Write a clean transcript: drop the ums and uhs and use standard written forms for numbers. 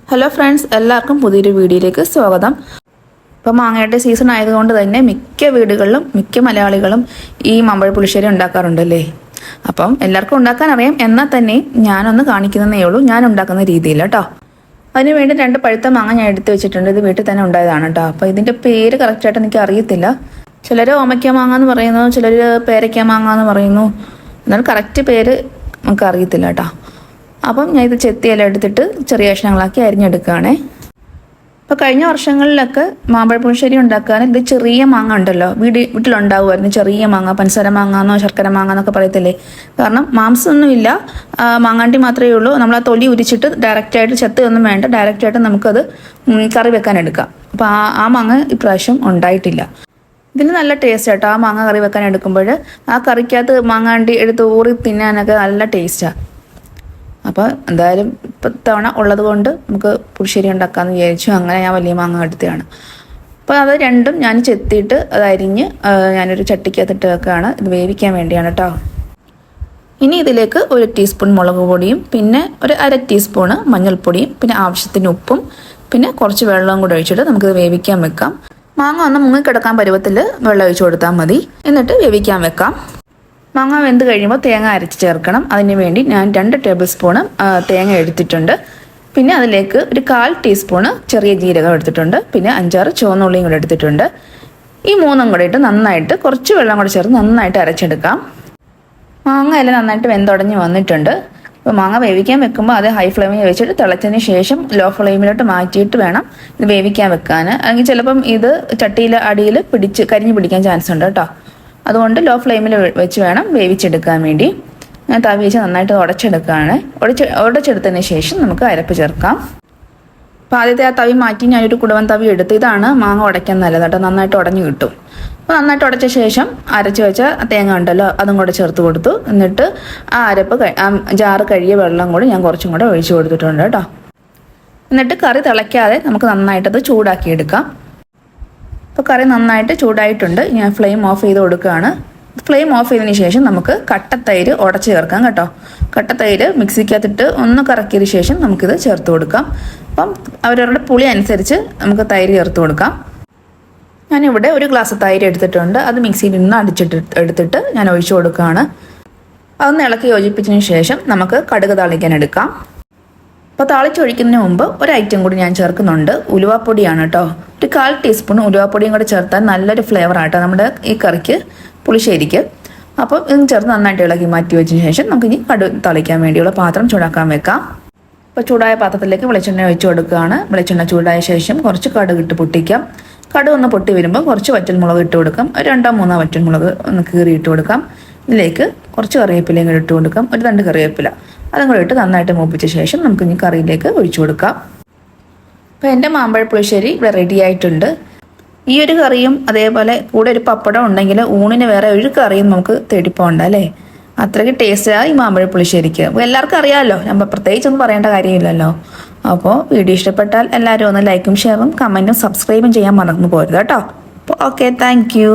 Hello friends, എല്ലാവർക്കും പുതിയൊരു വീഡിയോയിലേക്ക് സ്വാഗതം. ഇപ്പോൾ മാങ്ങയുടെ സീസൺ ആയതുകൊണ്ട് തന്നെ മിക്ക വീടുകളിലും മിക്ക മലയാളികളും ഈ മാമ്പഴ പുളിശ്ശേരി ഉണ്ടാക്കാറുണ്ടല്ലേ. അപ്പം എല്ലാവർക്കും ഉണ്ടാക്കാൻ അറിയാം, എന്നാൽ തന്നെ ഞാനൊന്ന് കാണിക്കുന്നതേ ഉള്ളൂ, ഞാൻ ഉണ്ടാക്കുന്ന രീതിയിൽ കേട്ടോ. അതിനുവേണ്ടി 2 പഴുത്ത മാങ്ങ ഞാൻ എടുത്ത് വെച്ചിട്ടുണ്ട്. ഇത് വീട്ടിൽ തന്നെ ഉണ്ടായതാണ് കേട്ടോ. അപ്പോൾ ഇതിൻ്റെ പേര് കറക്റ്റായിട്ട് എനിക്ക് അറിയത്തില്ല. ചിലർ ഓമയ്ക്ക മാങ്ങ എന്ന് പറയുന്നു, ചിലർ പേരയ്ക്ക മാങ്ങ എന്ന് പറയുന്നു. എന്നാൽ കറക്റ്റ് പേര് നമുക്ക് അറിയത്തില്ല കേട്ടോ. അപ്പം ഞാൻ ഇത് ചെത്തിയെല്ലാം എടുത്തിട്ട് ചെറിയ കഷ്ണങ്ങളാക്കി അരിഞ്ഞെടുക്കുകയാണേ. അപ്പോൾ കഴിഞ്ഞ വർഷങ്ങളിലൊക്കെ മാമ്പഴ പുളിശ്ശേരി ഉണ്ടാക്കാൻ ഇത് ചെറിയ മാങ്ങ ഉണ്ടല്ലോ, വീട്ടിലുണ്ടാവുമായിരുന്നു. ചെറിയ മാങ്ങ, പഞ്ചസാര മാങ്ങ എന്നോ ശർക്കര മാങ്ങ എന്നൊക്കെ പറയത്തില്ലേ. കാരണം മാംസമൊന്നുമില്ല, മാങ്ങാണ്ടി മാത്രമേ ഉള്ളൂ. നമ്മൾ ആ തൊലി ഉരിച്ചിട്ട് ഡയറക്റ്റായിട്ട് ചെത്തൊന്നും വേണ്ട, ഡയറക്റ്റായിട്ട് നമുക്കത് കറി വെക്കാൻ എടുക്കാം. അപ്പോൾ ആ മാങ്ങ ഇപ്രാവശ്യം ഉണ്ടായിട്ടില്ല. ഇതിന് നല്ല ടേസ്റ്റ് കേട്ടോ. ആ മാങ്ങ കറി വെക്കാൻ എടുക്കുമ്പോൾ ആ കറിക്കകത്ത് മാങ്ങാണ്ടി എടുത്ത് ഊറി തിന്നാനൊക്കെ നല്ല ടേസ്റ്റാണ്. അപ്പോൾ എന്തായാലും ഇത്തവണ ഉള്ളത് കൊണ്ട് നമുക്ക് പുളിശ്ശേരി ഉണ്ടാക്കാമെന്ന് വിചാരിച്ചു. അങ്ങനെ ഞാൻ വലിയ മാങ്ങ എടുത്തതാണ്. അപ്പോൾ അത് രണ്ടും ഞാൻ ചെത്തിയിട്ട് അത് അരിഞ്ഞ് ഞാനൊരു ചട്ടിക്കകത്തിട്ട് വെക്കുകയാണ്. ഇത് വേവിക്കാൻ വേണ്ടിയാണ് കേട്ടോ. ഇനി ഇതിലേക്ക് 1 ടീസ്പൂൺ മുളക് പൊടിയും പിന്നെ ഒരു 1/2 ടീസ്പൂണ് മഞ്ഞൾപ്പൊടിയും പിന്നെ ആവശ്യത്തിന് ഉപ്പും പിന്നെ കുറച്ച് വെള്ളവും കൂടെ ഒഴിച്ചിട്ട് നമുക്കിത് വേവിക്കാൻ വെക്കാം. മാങ്ങ ഒന്ന് മുങ്ങിക്കിടക്കാൻ പരുവത്തിൽ വെള്ളം ഒഴിച്ച് കൊടുത്താൽ മതി. എന്നിട്ട് വേവിക്കാൻ വെക്കാം. മാങ്ങ വെന്ത് കഴിയുമ്പോൾ തേങ്ങ അരച്ച് ചേർക്കണം. അതിന് വേണ്ടി ഞാൻ 2 ടേബിൾ സ്പൂണ് തേങ്ങ എടുത്തിട്ടുണ്ട്. പിന്നെ അതിലേക്ക് ഒരു 1/4 ടീസ്പൂണ് ചെറിയ ജീരകം എടുത്തിട്ടുണ്ട്. പിന്നെ 5-6 ചുവന്നുള്ളിയും കൂടെ എടുത്തിട്ടുണ്ട്. ഈ 3ഉം കൂടെ ഇട്ട് നന്നായിട്ട് കുറച്ച് വെള്ളം കൂടെ ചേർത്ത് നന്നായിട്ട് അരച്ചെടുക്കാം. മാങ്ങ എല്ലാം നന്നായിട്ട് വെന്തുടഞ്ഞ് വന്നിട്ടുണ്ട്. അപ്പോൾ മാങ്ങ വേവിക്കാൻ വെക്കുമ്പോൾ അത് ഹൈ ഫ്ലെയിമിൽ വെച്ചിട്ട് തിളച്ചതിന് ശേഷം ലോ ഫ്ലെയിമിലോട്ട് മാറ്റിയിട്ട് വേണം ഇത് വേവിക്കാൻ വെക്കാൻ. അല്ലെങ്കിൽ ചിലപ്പം ഇത് ചട്ടിയിൽ അടിയിൽ കരിഞ്ഞ് പിടിക്കാൻ ചാൻസ് ഉണ്ട് കേട്ടോ. അതുകൊണ്ട് ലോ ഫ്ലെയിമിൽ വെച്ച് വേണം വേവിച്ചെടുക്കാൻ വേണ്ടി. ഞാൻ തവി വെച്ച് നന്നായിട്ട് ഉടച്ചെടുക്കുകയാണ്. ഉടച്ചെടുത്തതിന് ശേഷം നമുക്ക് അരപ്പ് ചേർക്കാം. അപ്പോൾ ആദ്യത്തെ ആ തവി മാറ്റി ഞാനൊരു കുടവൻ തവി എടുത്ത്, ഇതാണ് മാങ്ങ ഉടയ്ക്കാൻ നല്ലത് കേട്ടോ, നന്നായിട്ട് ഉടഞ്ഞു കിട്ടും. അപ്പോൾ നന്നായിട്ട് ഉടച്ച ശേഷം അരച്ച് വെച്ച തേങ്ങ ഉണ്ടല്ലോ അതും കൂടെ ചേർത്ത് കൊടുത്തു. എന്നിട്ട് ആ അരപ്പ് ജാറ് കഴുകിയ വെള്ളം കൂടി ഞാൻ കുറച്ചും കൂടെ ഒഴിച്ചു കൊടുത്തിട്ടുണ്ട് കേട്ടോ. എന്നിട്ട് കറി തിളയ്ക്കാതെ നമുക്ക് നന്നായിട്ടത് ചൂടാക്കിയെടുക്കാം. അപ്പോൾ കറി നന്നായിട്ട് ചൂടായിട്ടുണ്ട്. ഞാൻ ഫ്ലെയിം ഓഫ് ചെയ്ത് കൊടുക്കുകയാണ്. ഫ്ലെയിം ഓഫ് ചെയ്തതിന് ശേഷം നമുക്ക് കട്ടത്തൈര് ഉടച്ച് ചേർക്കാം കേട്ടോ. കട്ടത്തൈര് മിക്സിക്കകത്തിട്ട് ഒന്ന് കറക്കിയതിന് ശേഷം നമുക്കിത് ചേർത്ത് കൊടുക്കാം. അപ്പം അവരവരുടെ പുളി അനുസരിച്ച് നമുക്ക് തൈര് ചേർത്ത് കൊടുക്കാം. ഞാനിവിടെ 1 ഗ്ലാസ് തൈര് എടുത്തിട്ടുണ്ട്. അത് മിക്സിയിൽ നിന്ന് എടുത്തിട്ട് ഞാൻ ഒഴിച്ചു കൊടുക്കുകയാണ്. അതൊന്ന് ഇളക്കി യോജിപ്പിച്ചതിന് ശേഷം നമുക്ക് കടുക് താളിക്കാൻ എടുക്കാം. അപ്പോൾ താളിച്ചൊഴിക്കുന്നതിന് മുമ്പ് ഒരു ഐറ്റം കൂടി ഞാൻ ചേർക്കുന്നുണ്ട്. ഉലുവാപ്പൊടിയാണ് കേട്ടോ. ഒരു 1/4 ടീസ്പൂൺ ഉലുവാപ്പൊടിയും കൂടെ ചേർത്താൽ നല്ലൊരു ഫ്ലേവർ ആട്ടോ നമ്മുടെ ഈ കറിക്ക്, പുളിശ്ശേരിക്ക്. അപ്പോൾ ഇത് ചേർത്ത് നന്നായിട്ട് ഇളക്കി മാറ്റി വെച്ചതിന് ശേഷം നമുക്കിനി കടുക് താളിക്കാൻ വേണ്ടിയുള്ള പാത്രം ചൂടാക്കാൻ വെക്കാം. അപ്പോൾ ചൂടായ പാത്രത്തിലേക്ക് വെളിച്ചെണ്ണ ഒഴിച്ച് കൊടുക്കുകയാണ്. വെളിച്ചെണ്ണ ചൂടായ ശേഷം കുറച്ച് കടുക് ഇട്ട് പൊട്ടിക്കാം. കടുക് ഒന്ന് പൊട്ടി വരുമ്പോൾ കുറച്ച് വറ്റൽമുളക് ഇട്ട് കൊടുക്കാം. ഒരു 2-3 വറ്റൽമുളക് ഒന്ന് കീറി ഇട്ട് കൊടുക്കാം. ഇതിലേക്ക് കുറച്ച് കറിവേപ്പിലയും കൂടി ഇട്ട് കൊടുക്കാം. ഒരു 2 കറിവേപ്പില അതും കൂടെ ഇട്ട് നന്നായിട്ട് മൂപ്പിച്ച ശേഷം നമുക്ക് ഇനി കറിയിലേക്ക് ഒഴിച്ചു കൊടുക്കാം. അപ്പോൾ എൻ്റെ മാമ്പഴ പുളിശ്ശേരി ഇവിടെ റെഡി ആയിട്ടുണ്ട്. ഈ ഒരു കറിയും അതേപോലെ കൂടെ ഒരു പപ്പടം ഉണ്ടെങ്കിൽ ഊണിന് വേറെ ഒരു കറിയും നമുക്ക് തേടിപ്പോണ്ട അല്ലേ. അത്രയ്ക്ക് ടേസ്റ്റാണ് ഈ മാമ്പഴ പുളിശ്ശേരിക്ക്. അപ്പോൾ എല്ലാവർക്കും അറിയാമല്ലോ, നമ്മൾ പ്രത്യേകിച്ചൊന്നും പറയേണ്ട കാര്യമില്ലല്ലോ. അപ്പോൾ വീഡിയോ ഇഷ്ടപ്പെട്ടാൽ എല്ലാവരും ഒന്ന് ലൈക്കും ഷെയറും കമൻറ്റും സബ്സ്ക്രൈബും ചെയ്യാൻ മറന്നു പോരുത് കേട്ടോ. അപ്പോൾ ഓക്കെ, താങ്ക് യു.